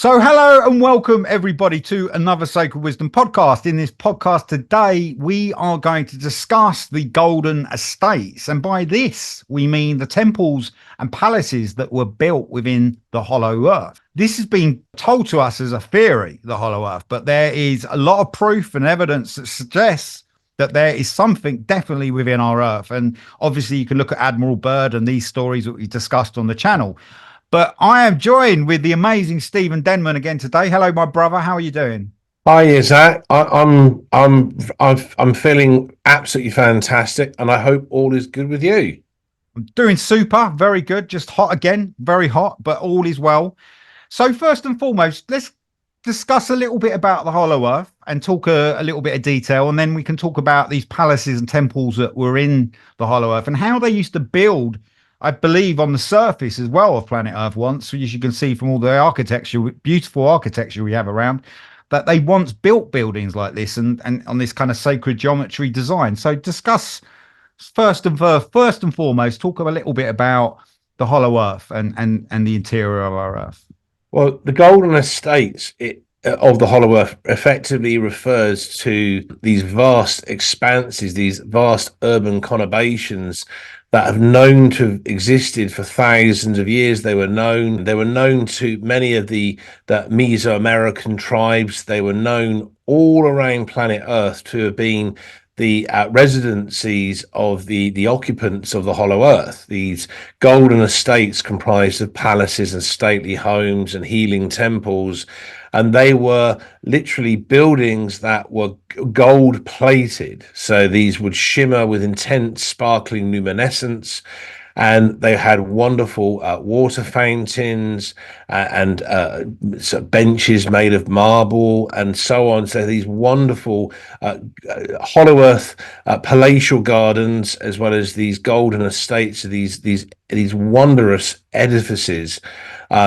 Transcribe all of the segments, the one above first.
So, hello and welcome everybody to another Sacred Wisdom podcast. In this podcast today, we are going to discuss the Golden Estates. And by this, we mean the temples and palaces that were built within the Hollow Earth. This has been told to us as a theory, the Hollow Earth, but there is a lot of proof and evidence that suggests that there is something definitely within our Earth. And obviously, you can look at Admiral Byrd and these stories that we discussed on the channel. But I am joined with the amazing Stephen Denman again today. Hello, my brother. How are you doing? Hi, Zach. I'm feeling absolutely fantastic, and I hope all is good with you. I'm doing super, very good. Just hot again, very hot, but all is well. So first and foremost, let's discuss a little bit about the Hollow Earth and talk a little bit of detail, and then we can talk about these palaces and temples that were in the Hollow Earth and how they used to build, I believe, on the surface as well of planet Earth once, as you can see from all the architecture, beautiful architecture we have around, that they once built buildings like this and on this kind of sacred geometry design. So discuss first and foremost, talk a little bit about the Hollow Earth and the interior of our Earth. Well, the Golden Estates of the Hollow Earth effectively refers to these vast expanses, these vast urban conurbations that have known to have existed for thousands of years. They were known to many of the Mesoamerican tribes. They were known all around planet Earth to have been the residencies of the occupants of the Hollow Earth. These golden estates comprised of palaces and stately homes and healing temples, and they were literally buildings that were gold plated. So these would shimmer with intense sparkling luminescence, and they had wonderful water fountains and benches made of marble and so on. So these wonderful Hollow Earth palatial gardens, as well as these golden estates, these wondrous edifices,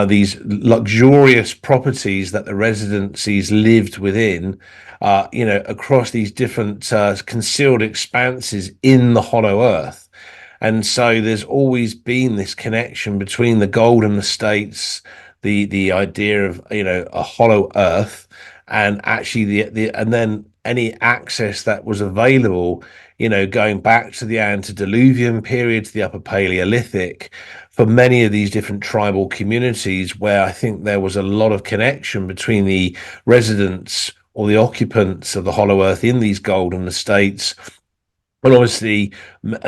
these luxurious properties that the residencies lived within, across these different concealed expanses in the Hollow Earth. And so there's always been this connection between the Golden Estates, the idea of a Hollow Earth, and actually and then any access that was available, going back to the antediluvian period, to the Upper Paleolithic, for many of these different tribal communities, where I think there was a lot of connection between the residents or the occupants of the Hollow Earth in these Golden Estates. But obviously,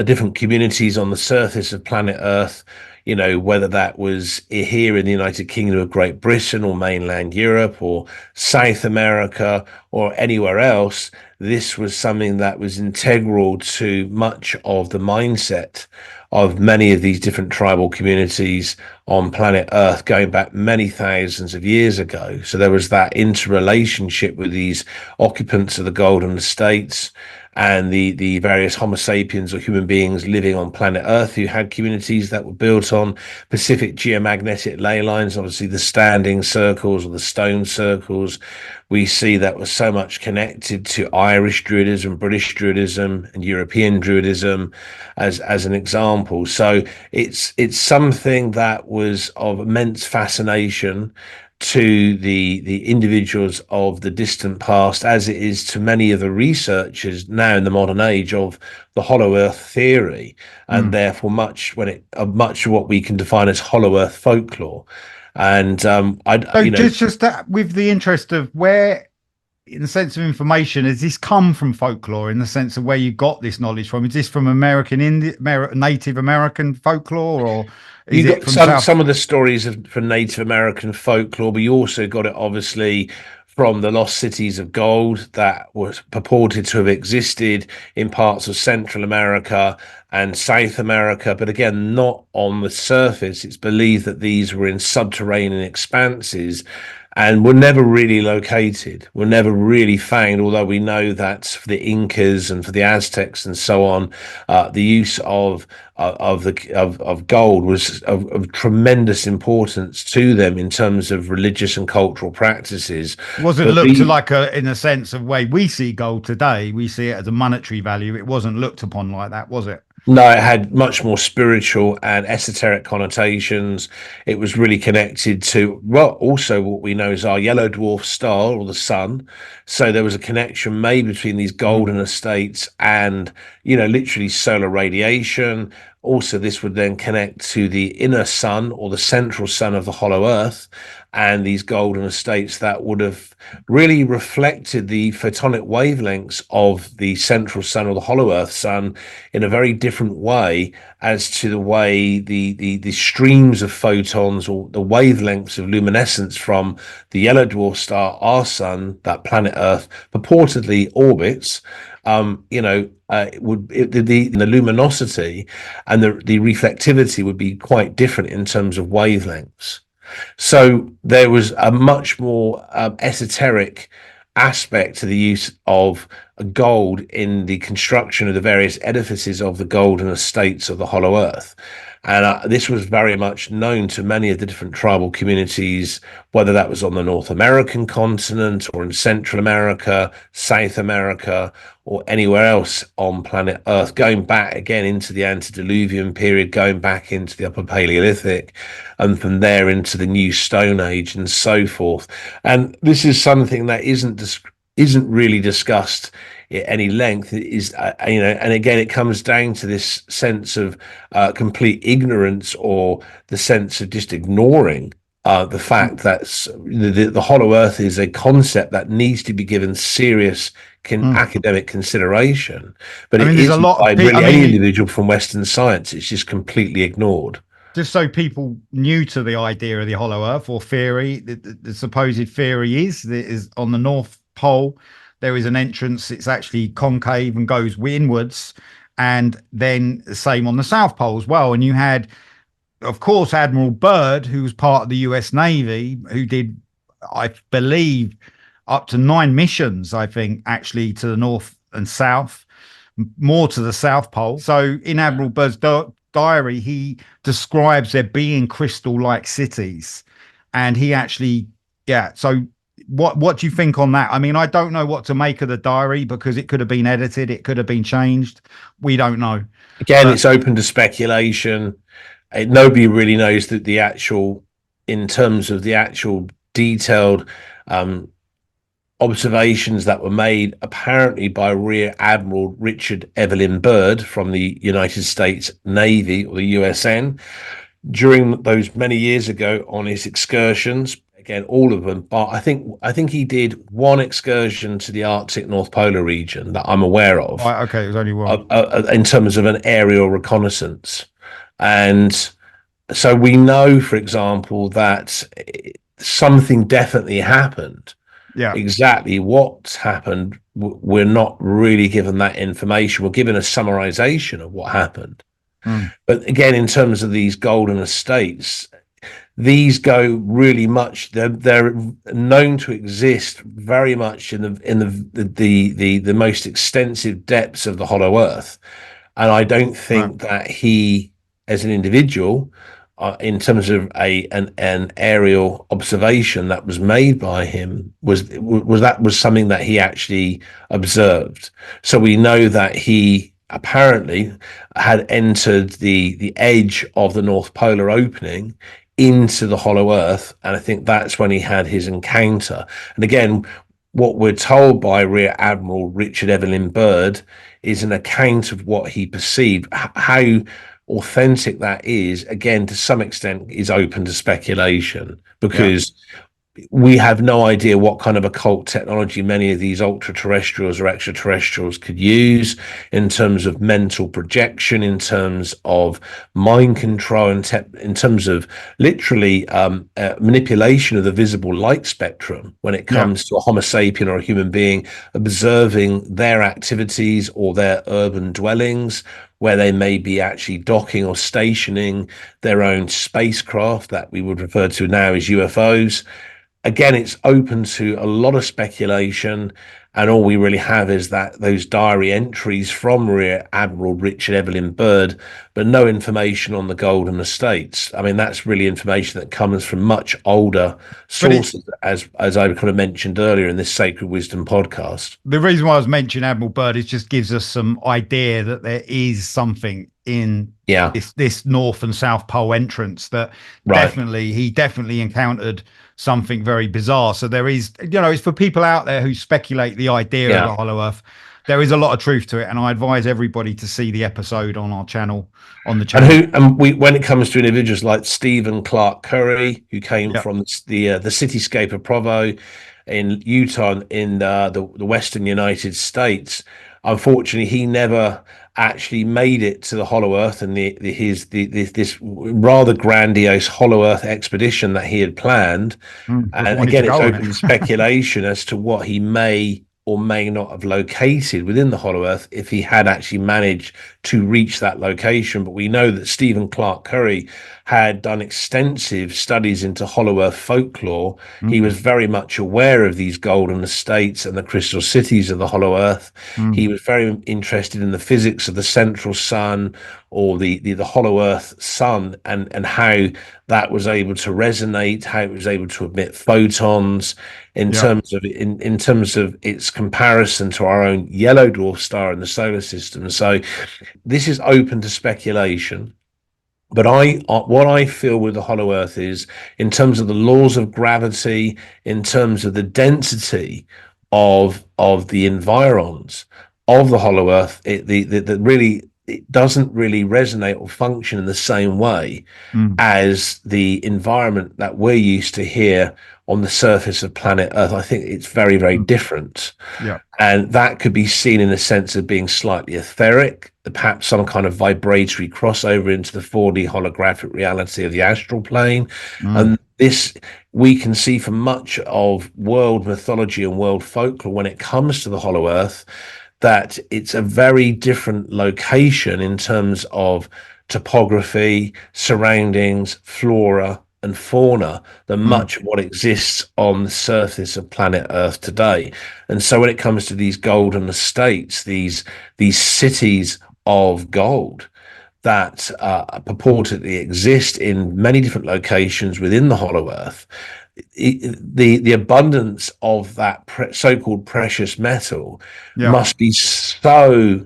different communities on the surface of planet Earth, whether that was here in the United Kingdom of Great Britain or mainland Europe or South America or anywhere else, this was something that was integral to much of the mindset of many of these different tribal communities on planet Earth going back many thousands of years ago. So there was that interrelationship with these occupants of the Golden Estates and the various Homo sapiens or human beings living on planet Earth who had communities that were built on specific geomagnetic ley lines, obviously the standing circles or the stone circles. We see that was so much connected to Irish Druidism, British Druidism, and European Druidism as an example. So it's something that was of immense fascination to the individuals of the distant past, as it is to many of the researchers now in the modern age of the Hollow Earth theory, and therefore much of what we can define as Hollow Earth folklore. And just that, with the interest of where, in the sense of information, has this come from folklore? In the sense of where you got this knowledge from? Is this from Native American folklore, or you got some of the stories from Native American folklore, but you also got it obviously from the lost cities of gold that was purported to have existed in parts of Central America and South America, but again, not on the surface. It's believed that these were in subterranean expanses and were never really located, were never really found, although we know that for the Incas and for the Aztecs and so on, the use of gold was of tremendous importance to them in terms of religious and cultural practices. Wasn't looked to like in a sense of way we see gold today, we see it as a monetary value. It wasn't looked upon like that, was it? No, it had much more spiritual and esoteric connotations. It was really connected to, well, also what we know is our yellow dwarf star or the sun. So there was a connection made between these Mm, golden estates and, you know, literally solar radiation. Also, this would then connect to the inner sun or the central sun of the hollow earth and these golden estates that would have really reflected the photonic wavelengths of the central sun or the hollow earth sun in a very different way as to the way the streams of photons or the wavelengths of luminescence from the yellow dwarf star, our sun, that planet Earth, purportedly orbits. The luminosity and the reflectivity would be quite different in terms of wavelengths. So there was a much more esoteric aspect to the use of gold in the construction of the various edifices of the golden estates of the Hollow Earth. And this was very much known to many of the different tribal communities, whether that was on the North American continent or in Central America, South America, or anywhere else on planet Earth, going back again into the antediluvian period, going back into the Upper Paleolithic, and from there into the New Stone Age and so forth. And this is something that isn't really discussed at any length. And again, it comes down to this sense of complete ignorance or the sense of just ignoring the mm, fact that the hollow earth is a concept that needs to be given serious mm. academic consideration, but I it mean, there's a isn't lot by of people. I really any mean, individual from Western science. It's just completely ignored. just so people new to the idea of the hollow earth or theory, the supposed theory is that is on the North Pole, there is an entrance, it's actually concave and goes inwards. And then the same on the South Pole as well. And you had, of course, Admiral Byrd, who was part of the US Navy, who did, I believe, up to 9 missions, I think, actually to the North and South, more to the South Pole. So in Admiral Byrd's diary, he describes there being crystal-like cities, and he actually, yeah. So what do you think on that? I mean, I don't know what to make of the diary because it could have been edited, it could have been changed. We don't know, Again, but it's open to speculation. Nobody really knows that the actual, in terms of the actual detailed um, observations that were made apparently by Rear Admiral Richard Evelyn Byrd from the United States Navy or the USN during those many years ago on his excursions. Again, all of them, but I think he did one excursion to the Arctic North Polar region that I'm aware of, right, okay, it was only one. in terms of an aerial reconnaissance. And so we know, for example, that something definitely happened. Yeah. Exactly what's happened, we're not really given that information. We're given a summarization of what happened. Mm, But again, in terms of these golden estates, these go really much. They're known to exist very much in the most extensive depths of the Hollow Earth, and I don't right. think that he, as an individual, in terms of an aerial observation that was made by him, was something that he actually observed. So we know that he apparently had entered the edge of the North Polar opening into the hollow earth, and I think that's when he had his encounter. And again, what we're told by Rear Admiral Richard Evelyn Byrd is an account of what he perceived. How authentic that is, again, to some extent, is open to speculation, Yeah. because we have no idea what kind of occult technology many of these ultra terrestrials or extraterrestrials could use in terms of mental projection, in terms of mind control, and in terms of literally manipulation of the visible light spectrum when it Yeah. comes to a Homo sapien or a human being observing their activities or their urban dwellings, where they may be actually docking or stationing their own spacecraft that we would refer to now as UFOs. Again, it's open to a lot of speculation. and all we really have is that those diary entries from Rear Admiral Richard Evelyn Byrd, but no information on the Golden Estates. I mean, that's really information that comes from much older But it's sources, as I kind of mentioned earlier in this Sacred Wisdom podcast. the reason why I was mentioning Admiral Byrd is just gives us some idea that there is something in Yeah, this North and South Pole entrance that right. he definitely encountered something very bizarre. So there is, it's for people out there who speculate the idea of a Yeah. hollow earth. There is a lot of truth to it, and I advise everybody to see the episode on our channel, on the And channel. when it comes to individuals like Stephen Clark Curry, who came Yeah. from the cityscape of Provo in Utah in the Western United States, unfortunately, he never actually made it to the Hollow Earth and this rather grandiose Hollow Earth expedition that he had planned. But And wanted to again, it's go on it. open to speculation as to what he may or may not have located within the Hollow Earth if he had actually managed to reach that location. But we know that Stephen Clark Curry had done extensive studies into Hollow Earth folklore. He was Mm, very much aware of these golden estates and the crystal cities of the Hollow Earth. He mm, was very interested in the physics of the central sun, or the Hollow Earth sun, and how that was able to resonate, how it was able to emit photons yeah. in terms of its comparison to our own yellow dwarf star in the solar system. So this is open to speculation. But what I feel with the Hollow Earth is, in terms of the laws of gravity, in terms of the density of the environs of the Hollow Earth, the really it doesn't really resonate or function in the same way Mm, as the environment that we're used to here on the surface of planet Earth. I think it's very, very mm, different. yeah. And that could be seen in a sense of being slightly etheric, perhaps some kind of vibratory crossover into the 4D holographic reality of the astral plane. Mm, And this we can see from much of world mythology and world folklore when it comes to the Hollow Earth, that it's a very different location in terms of topography, surroundings, flora, and fauna than mm, much of what exists on the surface of planet Earth today. And so when it comes to these golden estates, these cities of gold that purportedly exist in many different locations within the Hollow Earth, the abundance of that so-called precious metal yeah. must be so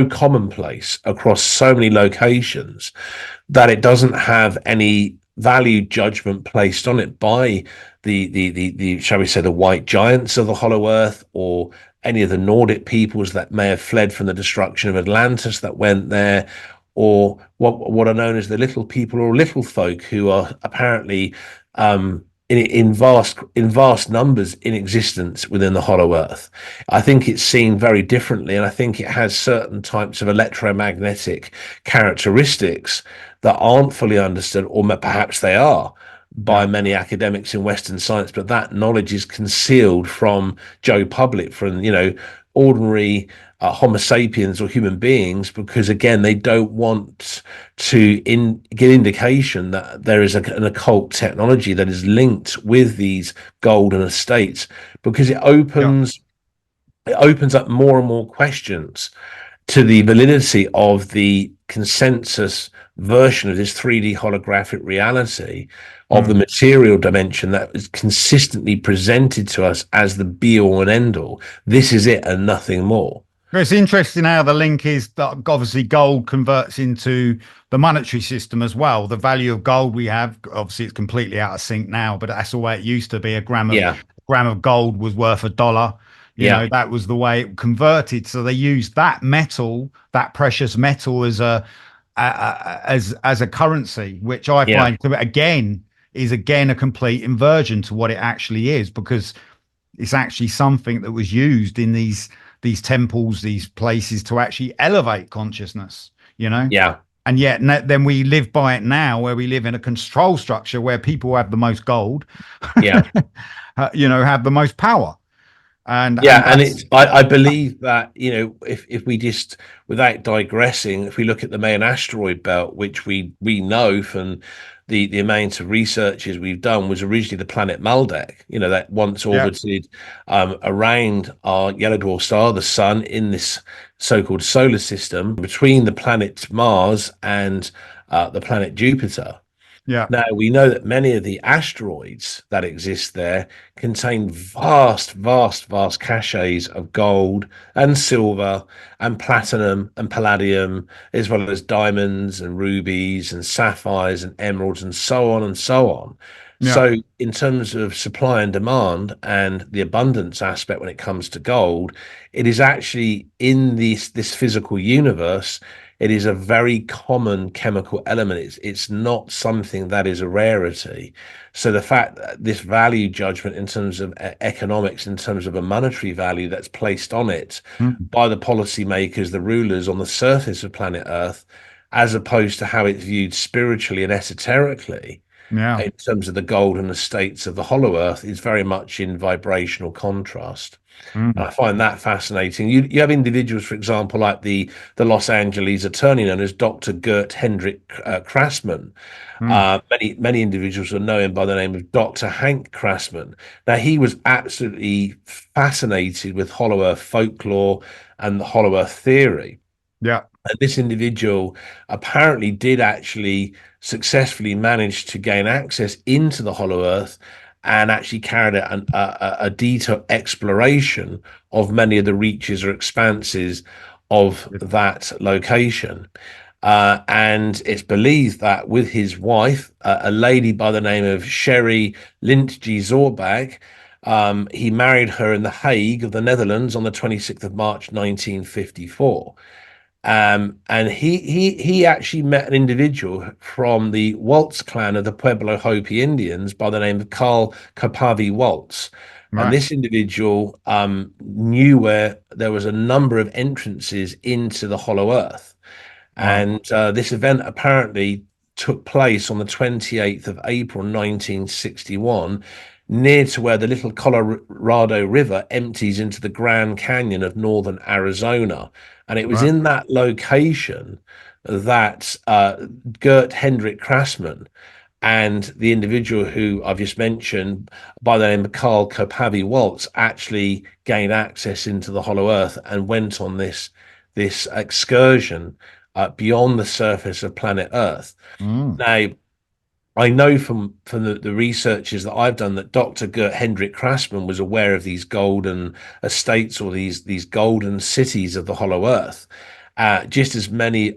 commonplace across so many locations that it doesn't have any value judgment placed on it by the shall we say the white giants of the Hollow Earth, or any of the Nordic peoples that may have fled from the destruction of Atlantis that went there, or what are known as the little people or little folk, who are apparently in vast numbers in existence within the Hollow Earth. I think it's seen very differently, and I think it has certain types of electromagnetic characteristics that aren't fully understood, or perhaps they are, by Yeah. many academics in Western science, but that knowledge is concealed from Joe Public, from ordinary Homo sapiens or human beings, because again they don't want to get indication that there is an occult technology that is linked with these golden estates, because Yeah. it opens up more and more questions to the validity of the consensus version of this 3D holographic reality of the Mm. material dimension that is consistently presented to us as the be all and end all. This is it and nothing more. It's interesting how the link is that obviously gold converts into the monetary system as well. The value of gold we have, obviously, it's completely out of sync now, but that's the way it used to be. Yeah, A gram of gold was worth $1. yeah, That was the way it converted. So they used that metal, that precious metal, as a currency, which I yeah, find again is again a complete inversion to what it actually is, because it's actually something that was used in these temples, these places, to actually elevate consciousness, yeah, and yet then we live by it now, where we live in a control structure where people who have the most gold yeah. have the most power, and Yeah, and that's it's I believe that, if we just, without digressing, if we look at the main asteroid belt, which we know from the amount of researches we've done was originally the planet Maldek, that once Yeah. orbited around our yellow dwarf star, the sun, in this so-called solar system between the planet Mars and the planet Jupiter. Yeah. Now, we know that many of the asteroids that exist there contain vast, vast, vast caches of gold and silver and platinum and palladium, as well as diamonds and rubies and sapphires and emeralds and so on and so on. Yeah. So, in terms of supply and demand and the abundance aspect when it comes to gold, it is actually in this physical universe. It is a very common chemical element. It's not something that is a rarity. So the fact that this value judgment in terms of economics, in terms of a monetary value that's placed on it Mm. by the policymakers, the rulers on the surface of planet Earth, as opposed to how it's viewed spiritually and esoterically Yeah. in terms of the golden estates of the hollow earth, is very much in vibrational contrast. And Mm. I find that fascinating. You have individuals, for example, like the Los Angeles attorney known as Dr. Gert Hendrik Krassman. Mm. Many individuals will know him by the name of Dr. Hank Krassman. Now, he was absolutely fascinated with hollow earth folklore and the hollow earth theory. Yeah. And this individual apparently did actually successfully manage to gain access into the hollow earth and actually carried out a detailed exploration of many of the reaches or expanses of that location. And it's believed that with his wife, a lady by the name of Sherry Lintje Zorbag, he married her in The Hague of the Netherlands on the 26th of March, 1954. And he actually met an individual from the Waltz clan of the Pueblo Hopi Indians by the name of Carl Kapavi Waltz. And Right. this individual knew where there was a number of entrances into the Hollow Earth. Wow. And this event apparently took place on the 28th of April, 1961, near to where the little Colorado River empties into the Grand Canyon of northern Arizona. And it was Right. in that location that Gert Hendrik Krassman and the individual who I've just mentioned by the name of Carl Kopavi Waltz actually gained access into the Hollow Earth and went on this excursion beyond the surface of planet Earth. Mm. Now, I know from the researches that I've done that Dr. Gert Hendrik Krassman was aware of these golden estates or these golden cities of the Hollow Earth. Just as many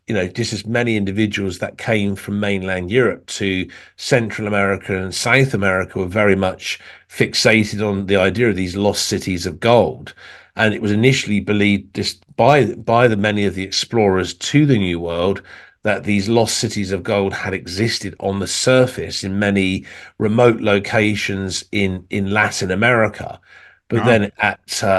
individuals that came from mainland Europe to Central America and South America were very much fixated on the idea of these lost cities of gold. And it was initially believed just by the many of the explorers to the New World that these lost cities of gold had existed on the surface in many remote locations in Latin America. But Ah. then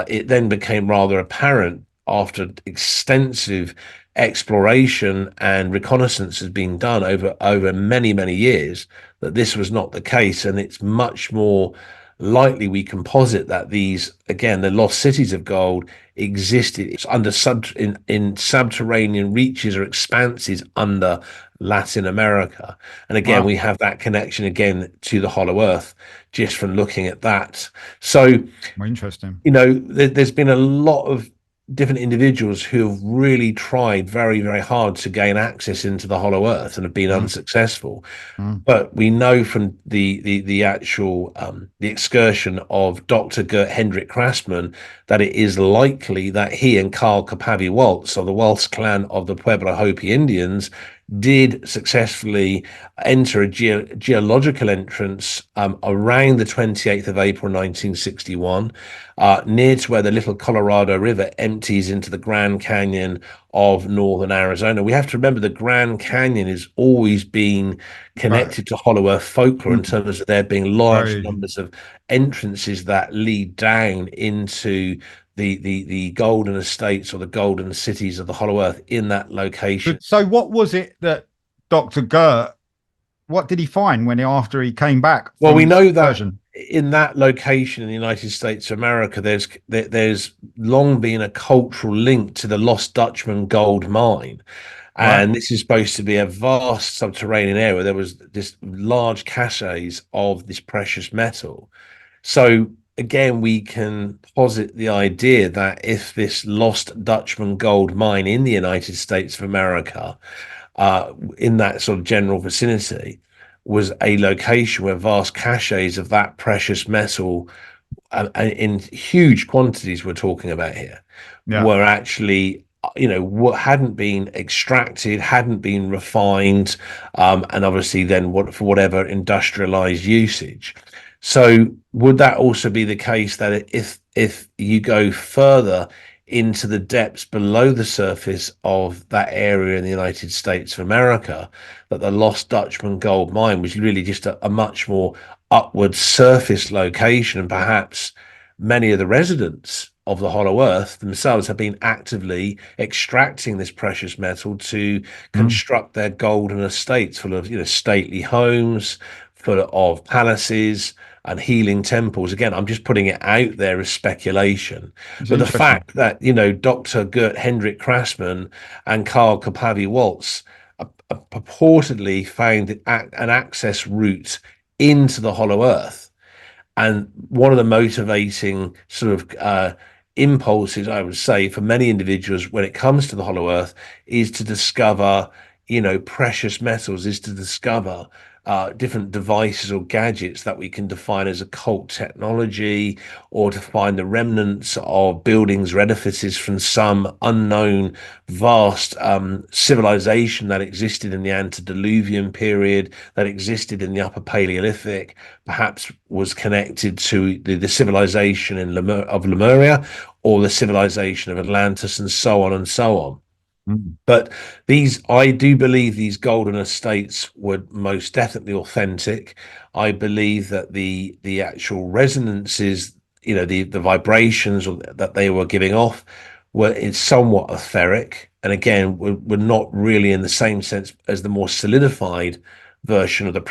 it then became rather apparent after extensive exploration and reconnaissance has been done over many years that this was not the case, and it's much more likely we can posit that these, again, the lost cities of gold existed under in subterranean reaches or expanses under Latin America. And again, Wow. we have that connection again to the Hollow Earth just from looking at that. So, Well, interesting. there's been a lot of different individuals who have really tried very hard to gain access into the Hollow Earth and have been Mm. unsuccessful. Mm. But we know from the actual the excursion of Dr. Gert Hendrik Krassman that it is likely that he and Carl Kapavi Waltz of the Waltz clan of the Pueblo Hopi Indians did successfully enter a geological entrance around the 28th of April 1961, near to where the little Colorado River empties into the Grand Canyon of northern Arizona. We have to remember the Grand Canyon has always been But connected to Hollow Earth folklore in mm, terms of there being large very numbers of entrances that lead down into the golden estates or the golden cities of the Hollow Earth in that location. good. So, what was it that Dr. Gert? What did he find when after he came back Well, from we this know that excursion? in that location in the United States of America, there's long been a cultural link to the Lost Dutchman gold mine. Right. And this is supposed to be a vast subterranean area. There was this large caches of this precious metal. So again, we can posit the idea that if this lost Dutchman gold mine in the United States of America, in that sort of general vicinity, was a location where vast caches of that precious metal, in huge quantities, we're talking about here, Yeah. were actually, what hadn't been extracted, hadn't been refined, and obviously then what for whatever industrialized usage. So would that also be the case that if you go further into the depths below the surface of that area in the United States of America, that the Lost Dutchman gold mine was really just a much more upward surface location, and perhaps many of the residents of the Hollow Earth themselves have been actively extracting this precious metal to Mm. construct their golden estates full of, stately homes, full of palaces and healing temples. Again, I'm just putting it out there as speculation. It's But the interesting. fact that, Dr. Gert Hendrik Krassmann and Karl Kapavi Waltz purportedly found an access route into the Hollow Earth, and one of the motivating sort of impulses, I would say, for many individuals when it comes to the Hollow Earth is to discover, precious metals, is to discover different devices or gadgets that we can define as occult technology, or to find the remnants of buildings or edifices from some unknown vast civilization that existed in the antediluvian period, that existed in the Upper Paleolithic, perhaps was connected to the civilization of Lemuria, or the civilization of Atlantis, and so on and so on. Mm. But I do believe these golden estates were most definitely authentic. I believe that the actual resonances, the vibrations that they were giving off were somewhat etheric, and again, were not really in the same sense as the more solidified version of the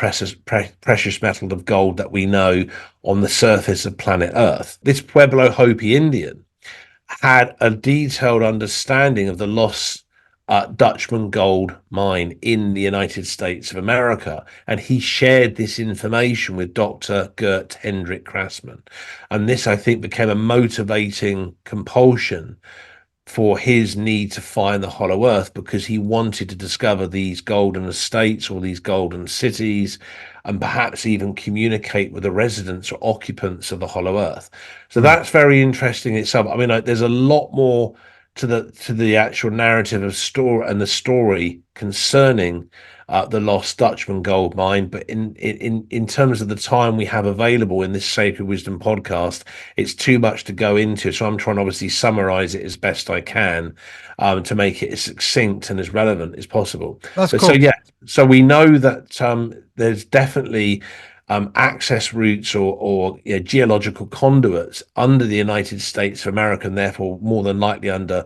precious metal of gold that we know on the surface of planet Earth. This Pueblo Hopi Indian had a detailed understanding of the lost Dutchman gold mine in the United States of America, and he shared this information with Dr. Gert Hendrik Krassmann. And this, I think, became a motivating compulsion for his need to find the Hollow Earth, because he wanted to discover these golden estates or these golden cities, and perhaps even communicate with the residents or occupants of the Hollow Earth. So Mm. that's very interesting itself. I mean, there's a lot more to the actual narrative of story and the story concerning the Lost Dutchman gold mine, but in terms of the time we have available in this Sacred Wisdom podcast, it's too much to go into. So I'm trying to obviously summarize it as best I can, to make it as succinct and as relevant as possible. That's But so cool. yeah, so we know that there's definitely access routes, or geological conduits under the United States of America, and therefore more than likely under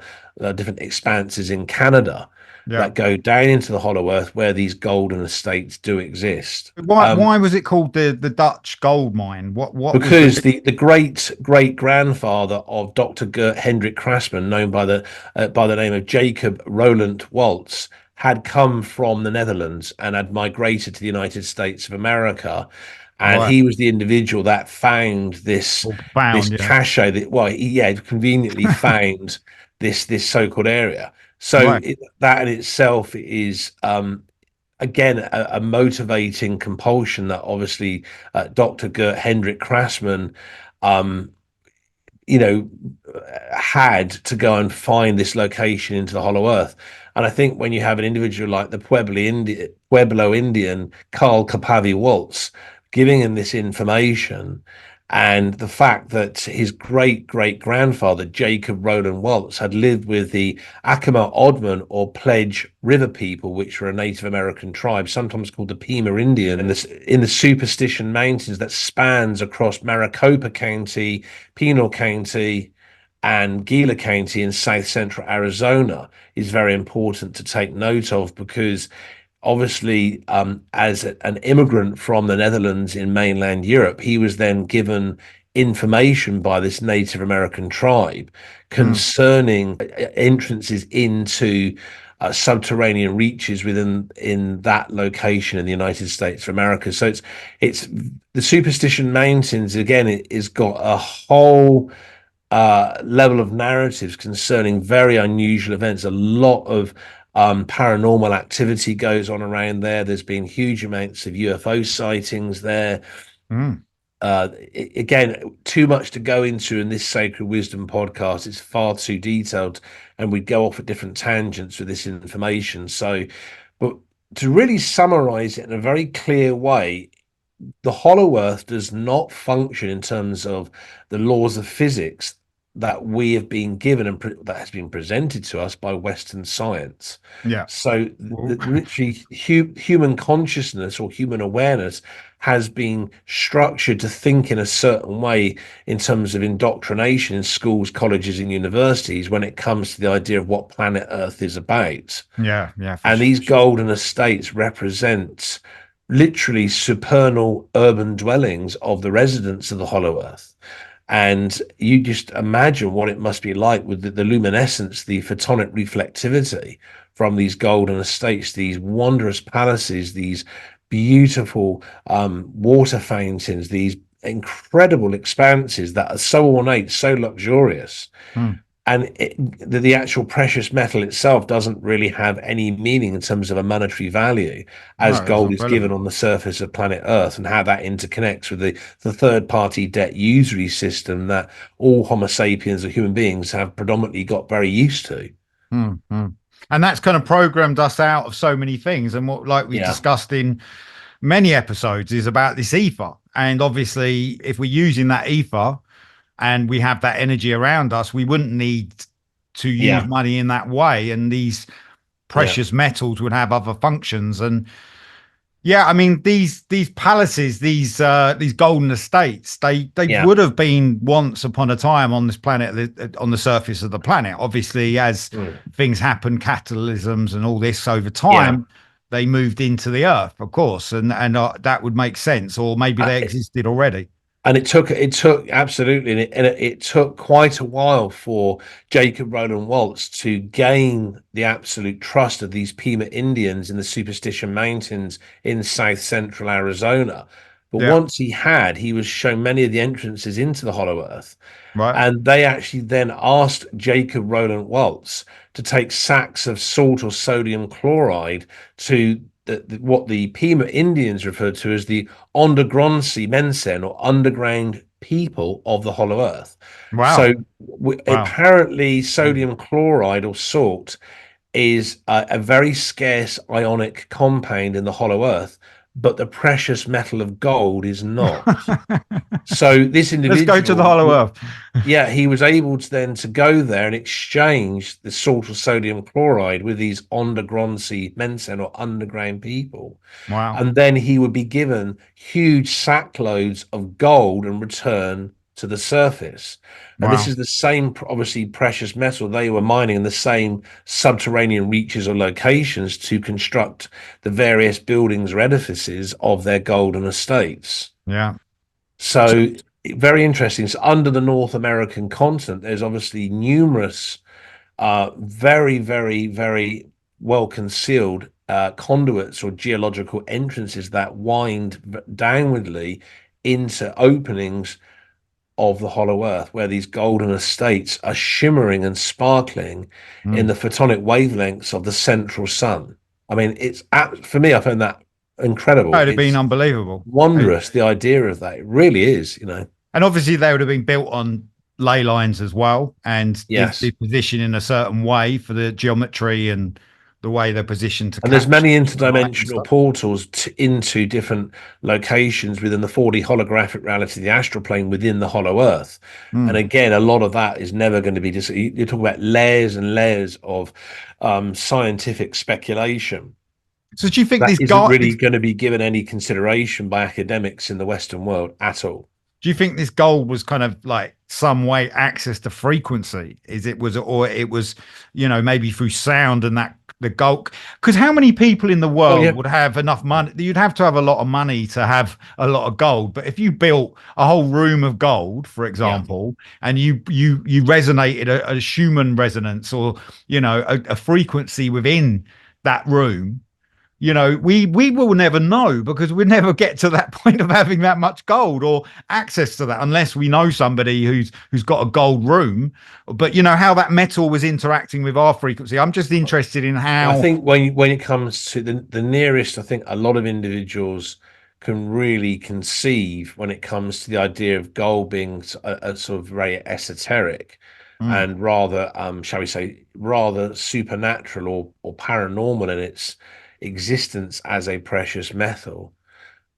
different expanses in Canada, Yeah. that go down into the Hollow Earth, where these golden estates do exist. Why was it called the Dutch gold mine? What was the Because the great great grandfather of Dr. Gert Hendrik Krassmann, known by the name of Jacob Roland Waltz, had come from the Netherlands and had migrated to the United States of America, and right? he was the individual that found this Found, yeah. cache that, well, conveniently found this so-called area. So Right. that in itself is, again, a motivating compulsion that obviously Dr. Gert Hendrik Krassmann, um, you know, had to go and find this location into the Hollow Earth. And I think when you have an individual like the Pueblo Indian Karl Kapavi Waltz giving him this information, and the fact that his great great grandfather Jacob Roland Waltz had lived with the Acoma Odman or Pledge River people, which were a Native American tribe, sometimes called the Pima Indian, in the Superstition Mountains that spans across Maricopa County, Pinal County, and Gila County in south central Arizona, is very important to take note of, because obviously, as an immigrant from the Netherlands in mainland Europe, he was then given information by this Native American tribe Mm. concerning entrances into subterranean reaches within in that location in the United States of America. So it's the Superstition Mountains again. It has got a whole level of narratives concerning very unusual events. A lot of paranormal activity goes on around there. There's been huge amounts of UFO sightings there. Mm. Again, too much to go into in this Sacred Wisdom podcast. It's far too detailed, and we'd go off at different tangents with this information. So, but to really summarize it in a very clear way, the hollow earth does not function in terms of the laws of physics that we have been given and that has been presented to us by Western science. Yeah. So, Well, literally, human consciousness or human awareness has been structured to think in a certain way in terms of indoctrination in schools, colleges, and universities when it comes to the idea of what planet Earth is about. yeah, yeah, for And sure. these golden estates represent literally supernal urban dwellings of the residents of the Hollow Earth. And you just imagine what it must be like with the luminescence, the photonic reflectivity from these golden estates, these wondrous palaces, these beautiful water fountains, these incredible expanses that are so ornate, so luxurious, Mm. and the actual precious metal itself doesn't really have any meaning in terms of a monetary value as No, it's gold not is given relevant. on the surface of planet Earth, and how that interconnects with the third party debt usury system that all Homo sapiens or human beings have predominantly got very used to. Mm, mm. And that's kind of programmed us out of so many things. And what, like we Yeah, discussed in many episodes, is about this ether. And obviously, if we're using that ether and we have that energy around us, we wouldn't need to use yeah, money in that way. And these yeah, precious metals would have other functions. And yeah, I mean these palaces, these golden estates, they yeah, would have been once upon a time on this planet, on the surface of the planet. Obviously, as mm, things happen, catalysms and all this over yeah. time, they moved into the earth, of course, and that would make sense. Or maybe Uh, they existed already. And it took absolutely, and it took quite a while for Jacob Roland Waltz to gain the absolute trust of these Pima Indians in the Superstition Mountains in south central Arizona. But Yeah. once he had, he was shown many of the entrances into the Hollow Earth, Right. and they actually then asked Jacob Roland Waltz to take sacks of salt or sodium chloride to what the Pima Indians referred to as the undergrondsi mensen, or underground people of the Hollow Earth. So Wow. Wow. apparently, Mm. sodium chloride or salt is a very scarce ionic compound in the Hollow Earth, but the precious metal of gold is not. So this Let's go to the individual, Hollow Earth. yeah, he was able to then to go there and exchange the salt of sodium chloride with these underground mensen, or underground people. Wow. And then he would be given huge sackloads of gold in return to the surface. And this Wow. is the same, obviously, precious metal they were mining in the same subterranean reaches or locations to construct the various buildings or edifices of their golden estates. Yeah. So, So very interesting. So under the North American continent, there's obviously numerous, very, very, very well concealed conduits or geological entrances that wind downwardly into openings of the Hollow Earth, where these golden estates are shimmering and sparkling in the mm. photonic wavelengths of the central sun. I mean, for me, I found that That incredible. would have been It's unbelievable. wondrous, the idea of that. It really is. And obviously, they would have been built on ley lines as well, and the Yes. position in a certain way for the geometry and the way they're positioned to And there's capture many the light and interdimensional stuff. portals into different locations within the 4D holographic reality, the astral plane within the Hollow Earth. And Mm. again, a lot of that is never going to be just, you talk about layers and layers of scientific speculation So, do you think that this isn't guy? really going to be given any consideration by academics in the Western world at all. Do you think this gold was kind of like some way access to frequency? Is it was or it was, maybe through sound and that the gold. Because how many people in the Oh world yeah, would have enough money? You'd have to have a lot of money to have a lot of gold. But if you built a whole room of gold, for yeah. example, and you resonated a Schumann resonance, or a frequency within that room, we will never know, because we never get to that point of having that much gold or access to that, unless we know somebody who's got a gold room. But how that metal was interacting with our frequency, I'm just interested in I how. think when it comes to the nearest, I think a lot of individuals can really conceive when it comes to the idea of gold being a sort of very esoteric Mm, and rather, shall we say, rather supernatural or paranormal in its existence as a precious metal,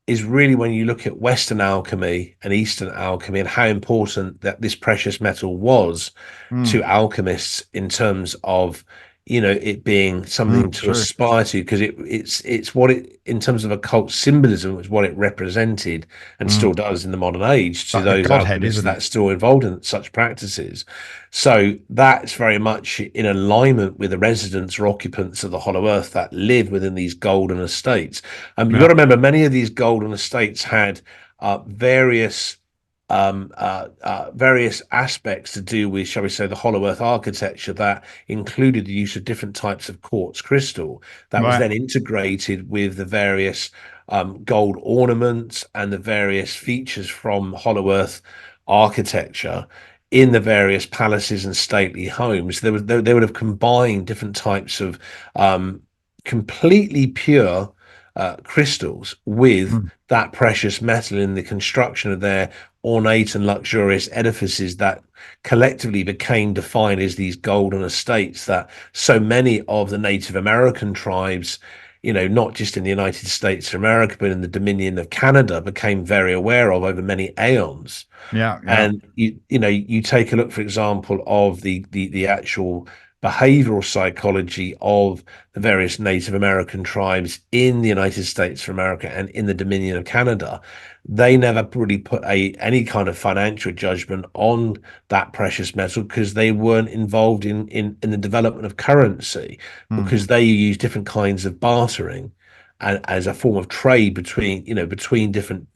is really when you look at Western alchemy and Eastern alchemy and how important that this precious metal was mm, to alchemists in terms of it being something to true. aspire to, because it's what it, in terms of occult symbolism, was what it represented and Mm. still does in the modern age to Like a those godhead, alchemists isn't it? that are still involved in such practices. So that's very much in alignment with the residents or occupants of the hollow earth that live within these golden estates. You've got Yeah. to remember, many of these golden estates had various various aspects to do with, shall we say, the hollow earth architecture that included the use of different types of quartz crystal that was Right. then integrated with the various gold ornaments and the various features from hollow earth architecture in the various palaces and stately homes. They would have combined different types of completely pure crystals with Mm, that precious metal in the construction of their ornate and luxurious edifices that collectively became defined as these golden estates that so many of the Native American tribes, not just in the United States of America, but in the Dominion of Canada, became very aware of over many aeons. yeah. Yeah. And you take a look, for example, of the actual behavioral psychology of the various Native American tribes in the United States of America and in the Dominion of Canada. They never really put any kind of financial judgment on that precious metal because they weren't involved in the development of currency, Mm, because they use different kinds of bartering and as a form of trade between different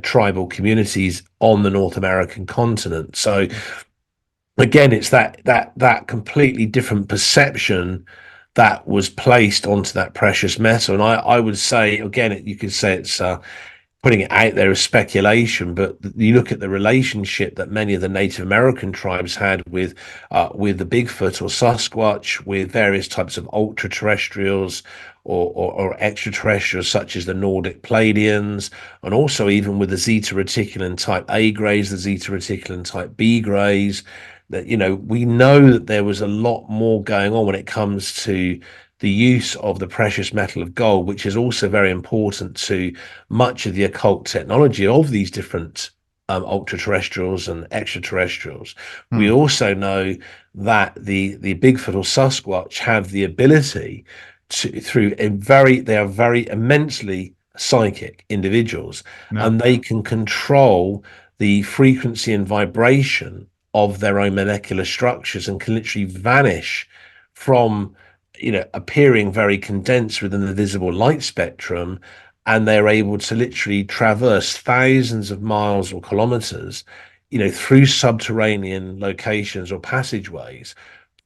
tribal communities on the North American continent. So again, it's that completely different perception that was placed onto that precious metal. And I would say, again, you could say it's putting it out there as speculation, but you look at the relationship that many of the Native American tribes had with the Bigfoot or Sasquatch, with various types of ultra terrestrials or extraterrestrials such as the Nordic Pleiadians, and also even with the Zeta Reticulan type A grays, the Zeta Reticulan type B grays. That we know that there was a lot more going on when it comes to the use of the precious metal of gold, which is also very important to much of the occult technology of these different ultra terrestrials and extraterrestrials. We mm, also know that the Bigfoot or Sasquatch have the ability to, they are very immensely psychic individuals, yeah. and they can control the frequency and vibration of their own molecular structures and can literally vanish from appearing very condensed within the visible light spectrum, and they're able to literally traverse thousands of miles or kilometers, through subterranean locations or passageways,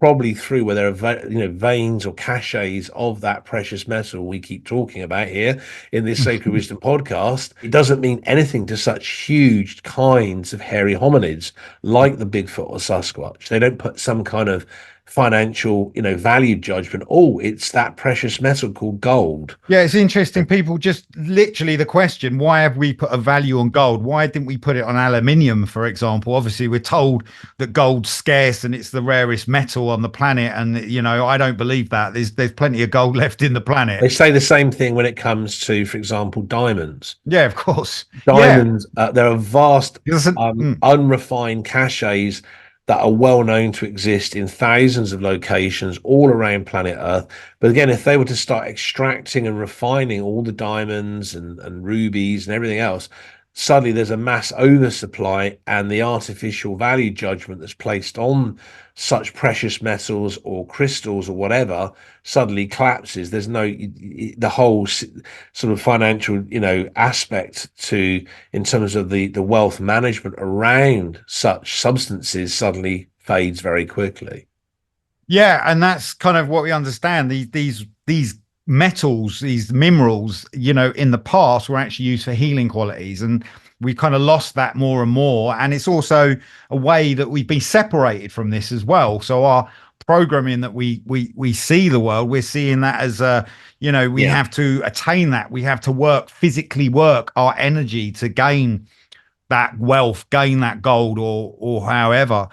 probably through where there are veins or caches of that precious metal we keep talking about here in this Sacred Wisdom podcast. It doesn't mean anything to such huge kinds of hairy hominids like the Bigfoot or Sasquatch. They don't put some kind of financial value judgment. Oh, it's that precious metal called gold. Yeah, it's interesting. People just literally the question, why have we put a value on gold? Why didn't we put it on aluminium, for example? Obviously, we're told that gold's scarce and it's the rarest metal on the planet. And, I don't believe that. There's plenty of gold left in the planet. They say the same thing when it comes to, for example, diamonds. Yeah, of course. Yeah. Diamonds, there are vast, It doesn't, unrefined caches that are well known to exist in thousands of locations all around planet Earth. But again, if they were to start extracting and refining all the diamonds and rubies and everything else, suddenly there's a mass oversupply, and the artificial value judgment that's placed on such precious metals or crystals or whatever suddenly collapses. There's no, the whole sort of financial, aspect to, in terms of the wealth management around such substances, suddenly fades very quickly. Yeah, and that's kind of what we understand. These metals, these minerals, in the past were actually used for healing qualities, and we kind of lost that more and more. And it's also a way that we've been separated from this as well. So our programming that we see the world, we're seeing that as we Yeah, have to attain that. We have to physically work our energy to gain that wealth, gain that gold, or however.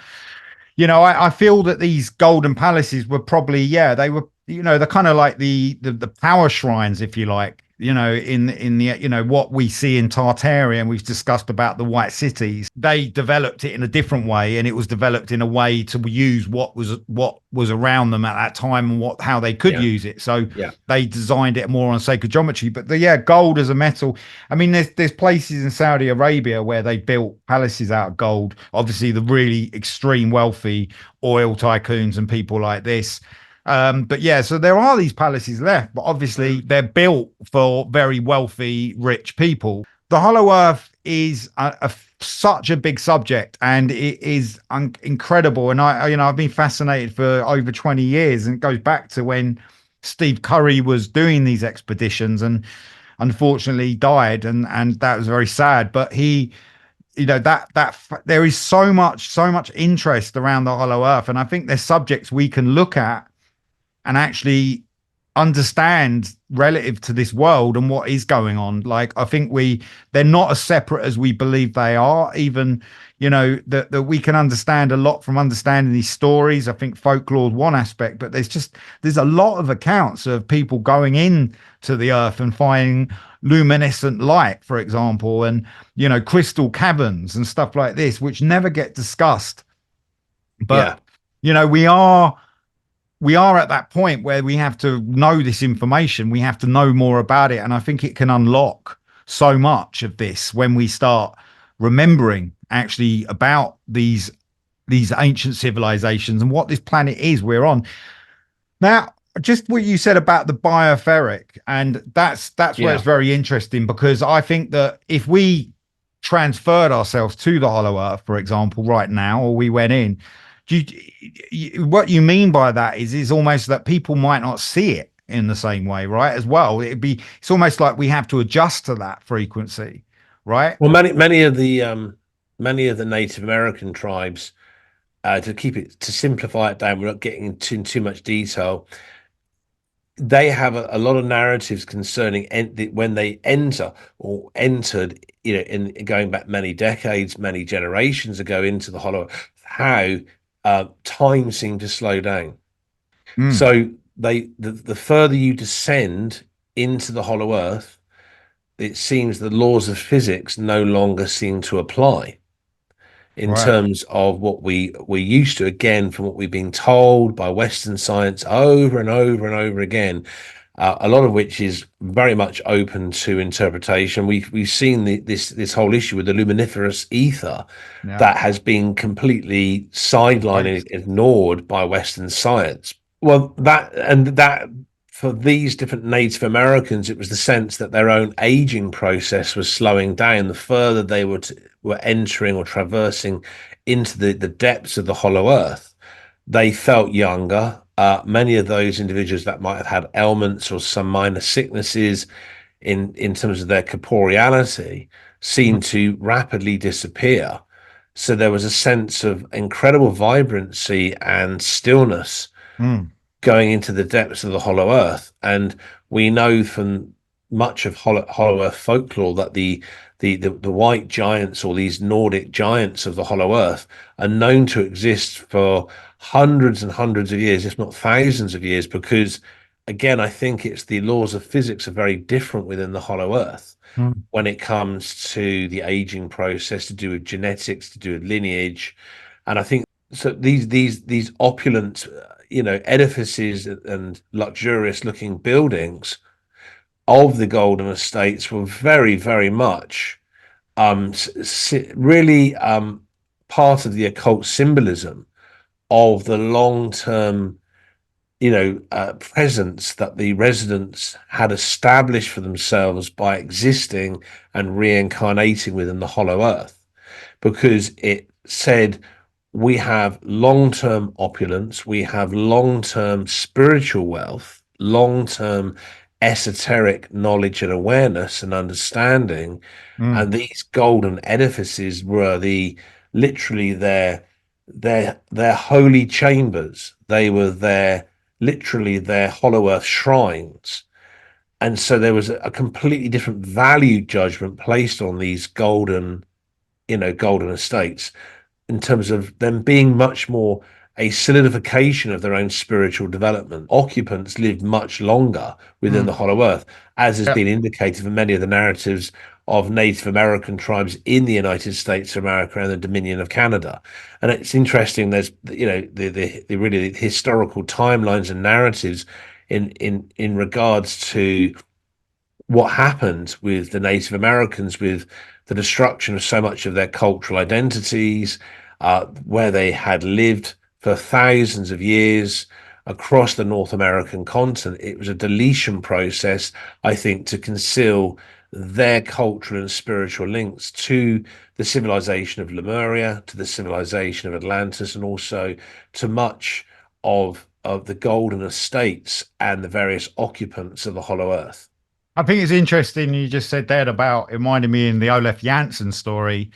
I feel that these golden palaces were probably, yeah, they were, they're kind of like the power shrines, if you like, in the, what we see in Tartaria, and we've discussed about the White Cities. They developed it in a different way, and it was developed in a way to use what was around them at that time, and how they could yeah, use it. So yeah, they designed it more on sacred geometry. But yeah, gold as a metal. I mean, there's places in Saudi Arabia where they built palaces out of gold. Obviously, the really extreme wealthy oil tycoons and people like this. But yeah, so there are these palaces left, but obviously they're built for very wealthy, rich people. The Hollow Earth is such a big subject, and it is incredible. And I've been fascinated for over 20 years, and it goes back to when Steve Curry was doing these expeditions, and unfortunately died, and that was very sad. But he, there is so much interest around the Hollow Earth, and I think there's subjects we can look at and actually understand relative to this world and what is going on. Like, I think they're not as separate as we believe they are. Even, that we can understand a lot from understanding these stories. I think folklore is one aspect, but there's a lot of accounts of people going in to the earth and finding luminescent light, for example, and crystal caverns and stuff like this, which never get discussed. But yeah. we are at that point where we have to know this information. We have to know more about it. And I think it can unlock so much of this when we start remembering actually about these ancient civilizations and what this planet is we're on. Now, just what you said about the bioferric, and that's where Yeah. it's very interesting, because I think that if we transferred ourselves to the Hollow Earth, for example, right now, or we went in, what you mean by that is almost that people might not see it in the same way, right? As well, it's almost like we have to adjust to that frequency, right? Well, many of the Native American tribes, to simplify it down, we're not getting into too much detail. They have a lot of narratives concerning when they enter or entered, in going back many decades, many generations ago into the Hollow, how time seemed to slow down. Mm, So the further you descend into the Hollow Earth, it seems the laws of physics no longer seem to apply in right. terms of what we're used to, again, from what we've been told by Western science over and over and over again, a lot of which is very much open to interpretation. We've seen this whole issue with the luminiferous ether Yeah. that has been completely sidelined and Waste. ignored by Western science. Well, that for these different Native Americans, it was the sense that their own aging process was slowing down. The further they were entering or traversing into the depths of the Hollow Earth, they felt younger. Many of those individuals that might have had ailments or some minor sicknesses in terms of their corporeality Mm, seemed to rapidly disappear. So there was a sense of incredible vibrancy and stillness mm, going into the depths of the Hollow Earth. And we know from much of Hollow Earth folklore that the white giants, or these Nordic giants of the Hollow Earth, are known to exist for hundreds and hundreds of years, if not thousands of years, because again, I think it's the laws of physics are very different within the Hollow Earth mm, when it comes to the aging process, to do with genetics, to do with lineage. And I think so these opulent, edifices and luxurious looking buildings of the Golden Estates were very, very much really part of the occult symbolism of the long-term, presence that the residents had established for themselves by existing and reincarnating within the hollow earth, because it said we have long-term opulence, we have long-term spiritual wealth, long-term esoteric knowledge and awareness and understanding, Mm, and these golden edifices were the literally their holy chambers. They were their hollow earth shrines. And so there was a completely different value judgment placed on these golden estates, in terms of them being much more a solidification of their own spiritual development. Occupants lived much longer within the mm. hollow earth, as has Yeah. been indicated in many of the narratives of Native American tribes in the United States of America and the Dominion of Canada. And it's interesting. There's the really historical timelines and narratives in regards to what happened with the Native Americans, with the destruction of so much of their cultural identities, where they had lived for thousands of years across the North American continent. It was a deletion process, I think, to conceal their cultural and spiritual links to the civilization of Lemuria, to the civilization of Atlantis, and also to much of the golden estates and the various occupants of the Hollow Earth. I think it's interesting you just said that about, it reminded me in the Olaf Janssen story,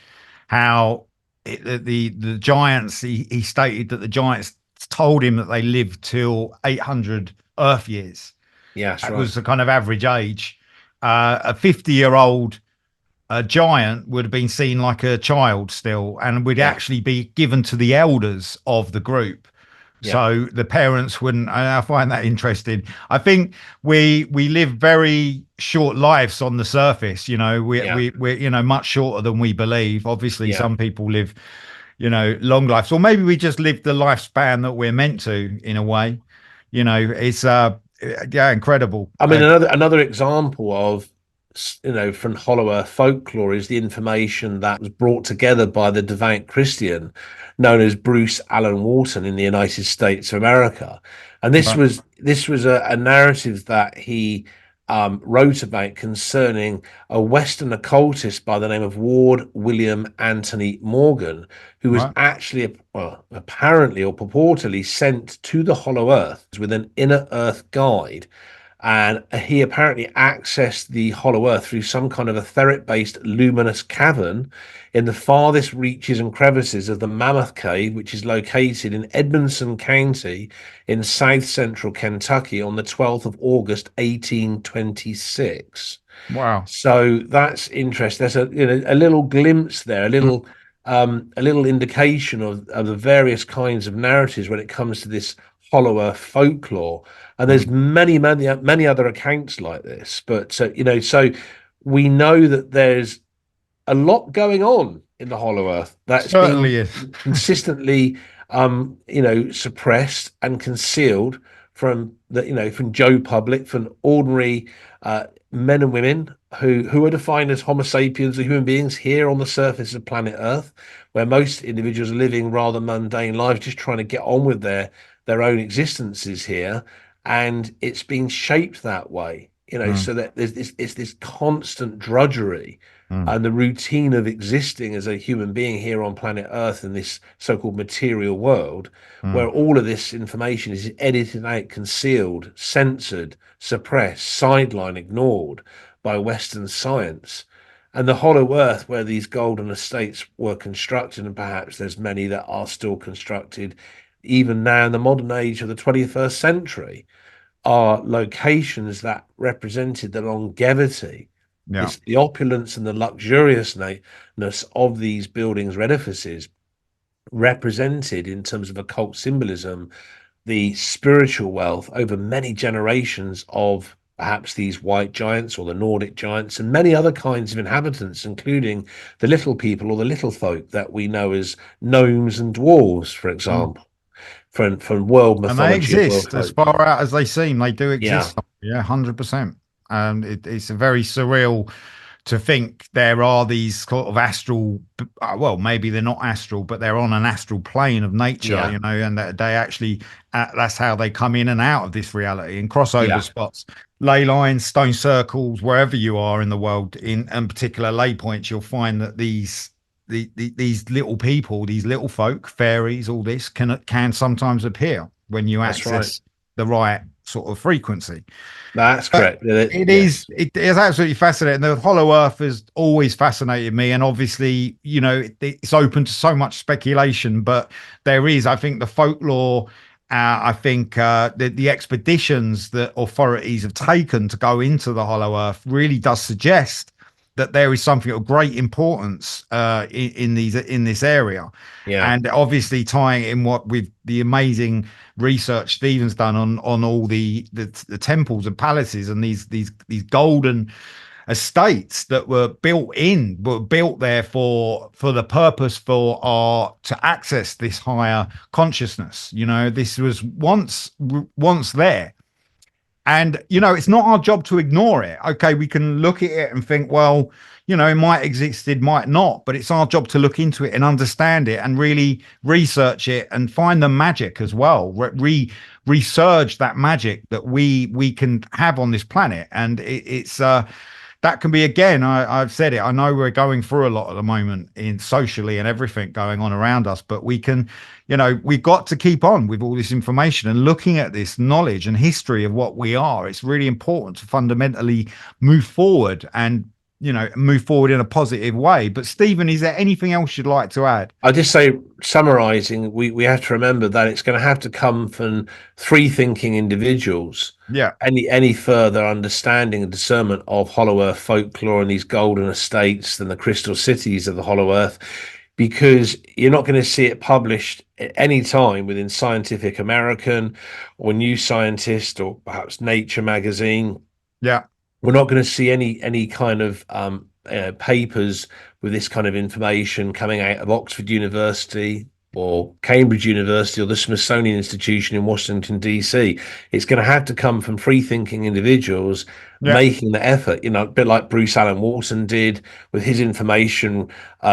how the giants, he stated that the giants told him that they lived till 800 Earth years. Yeah, that's That right. was the kind of average age. A 50-year-old giant would have been seen like a child still, and would Yeah, actually be given to the elders of the group. yeah, So the parents wouldn't. And I find that interesting. I think we live very short lives on the surface. yeah, We're much shorter than we believe. Obviously, yeah. some people live long lives, or maybe we just live the lifespan that we're meant to in a way. It's yeah, incredible. I mean, another example of from Hollow Earth folklore is the information that was brought together by the devout Christian known as Bruce Allen Wharton in the United States of America. And this Right, was a narrative that he wrote about concerning a Western occultist by the name of Ward William Anthony Morgan, who was right. actually, well, apparently or purportedly sent to the Hollow Earth with an inner Earth guide, and he apparently accessed the Hollow Earth through some kind of etheric-based luminous cavern in the farthest reaches and crevices of the Mammoth Cave, which is located in Edmonson County in south central Kentucky on the 12th of August, 1826. Wow. So that's interesting. There's a little glimpse there, Mm, a little indication of the various kinds of narratives when it comes to this Hollow Earth folklore. And there's mm. many other accounts like this. But so we know that there's a lot going on in the Hollow Earth that's been Certainly is. consistently, suppressed and concealed from Joe Public, from ordinary men and women who are defined as Homo sapiens, or human beings here on the surface of planet Earth, where most individuals are living rather mundane lives, just trying to get on with their own existences here, and it's been shaped that way. Mm, So that it's this constant drudgery mm, and the routine of existing as a human being here on planet Earth in this so-called material world, where mm, all of this information is edited out, concealed, censored, suppressed, sidelined, ignored by Western science. And the hollow earth where these golden estates were constructed, and perhaps there's many that are still constructed even now in the modern age of the 21st century, are locations that represented the longevity, yeah. the opulence and the luxuriousness of these buildings or edifices, represented in terms of occult symbolism the spiritual wealth over many generations of perhaps these white giants or the Nordic giants and many other kinds of inhabitants, including the little people or the little folk that we know as gnomes and dwarves, for Mm. example, from world And they mythology of world exist as folk. far out as they seem. They do Yeah, exist. Yeah, 100%. It's a very surreal to think there are these sort of astral, well, maybe they're not astral, but they're on an astral plane of nature, Yeah. and that they actually, that's how they come in and out of this reality, and crossover Yeah. spots, ley lines, stone circles, wherever you are in the world, in particular ley points, you'll find that these little people, these little folk, fairies, all this can sometimes appear when you That's right. access the right sort of frequency. That's But correct. it Yes. is absolutely fascinating. The Hollow Earth has always fascinated me, and obviously, it's open to so much speculation. But there is, I think, the folklore. I think the expeditions that authorities have taken to go into the Hollow Earth really does suggest that there is something of great importance in this area, Yeah. and obviously tying in what with the amazing research Stephen's done on all the temples and palaces and these golden estates that were built there for the purpose for our to access this higher consciousness. This was once there. And, it's not our job to ignore it. Okay, we can look at it and think, well, it might exist, it might not, but it's our job to look into it and understand it and really research it and find the magic as well. Research that magic that we can have on this planet. And it's that can be, again, I've said it, I know we're going through a lot at the moment in socially and everything going on around us, but we can, we've got to keep on with all this information and looking at this knowledge and history of what we are. It's really important to fundamentally move forward and move forward in a positive way. But Stephen, is there anything else you'd like to add? I'll just say, summarizing, we have to remember that it's going to have to come from free thinking individuals. Yeah. Any further understanding and discernment of Hollow Earth folklore and these golden estates and the crystal cities of the Hollow Earth, because you're not going to see it published at any time within Scientific American or New Scientist or perhaps Nature magazine. Yeah. We're not going to see any kind of papers with this kind of information coming out of Oxford University or Cambridge University or the Smithsonian Institution in Washington, D.C. It's going to have to come from free thinking individuals making the effort, a bit like Bruce Allen Walton did with his information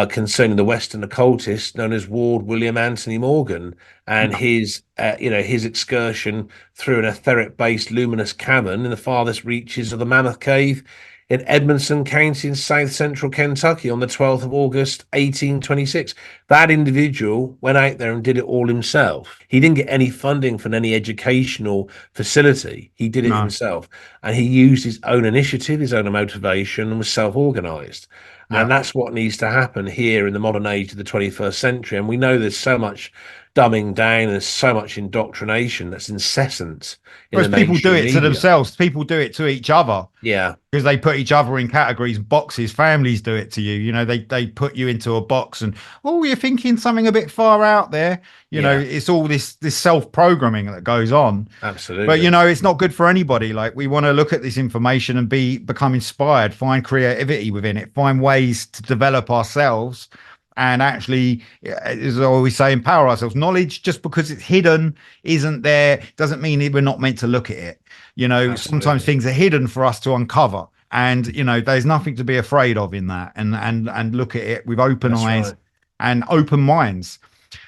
concerning the Western occultist known as Ward William Anthony Morgan and his excursion through an etheric-based luminous cavern in the farthest reaches of the Mammoth Cave in Edmonson County in south central Kentucky on the 12th of August, 1826. That individual went out there and did it all himself. He didn't get any funding from any educational facility. He did it himself. And he used his own initiative, his own motivation, and was self-organized. And that's what needs to happen here in the modern age of the 21st century. And we know there's so much dumbing down, there's so much indoctrination that's incessant in the people do it media. to themselves. People do it to each other. Yeah. Because they put each other in categories, boxes. Families do it to you. They put you into a box and, oh, you're thinking something a bit far out there. It's all this self-programming that goes on. Absolutely. But, it's not good for anybody. Like, we want to look at this information and become inspired, find creativity within it, find ways to develop ourselves and actually, as I always say, empower ourselves. Knowledge, just because it's hidden, isn't there, doesn't mean we're not meant to look at it. Absolutely. Sometimes things are hidden for us to uncover. And, there's nothing to be afraid of in that. And look at it with open eyes and open minds.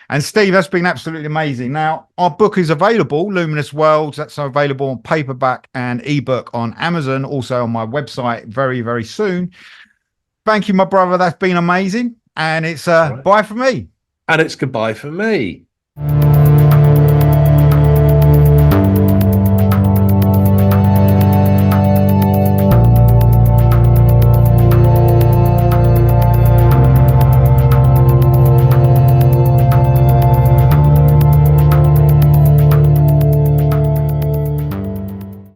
And Steve, that's been absolutely amazing. Now, our book is available, Luminous Worlds. That's available on paperback and ebook on Amazon, also on my website very, very soon. Thank you, my brother. That's been amazing. And it's bye from me. And it's goodbye from me.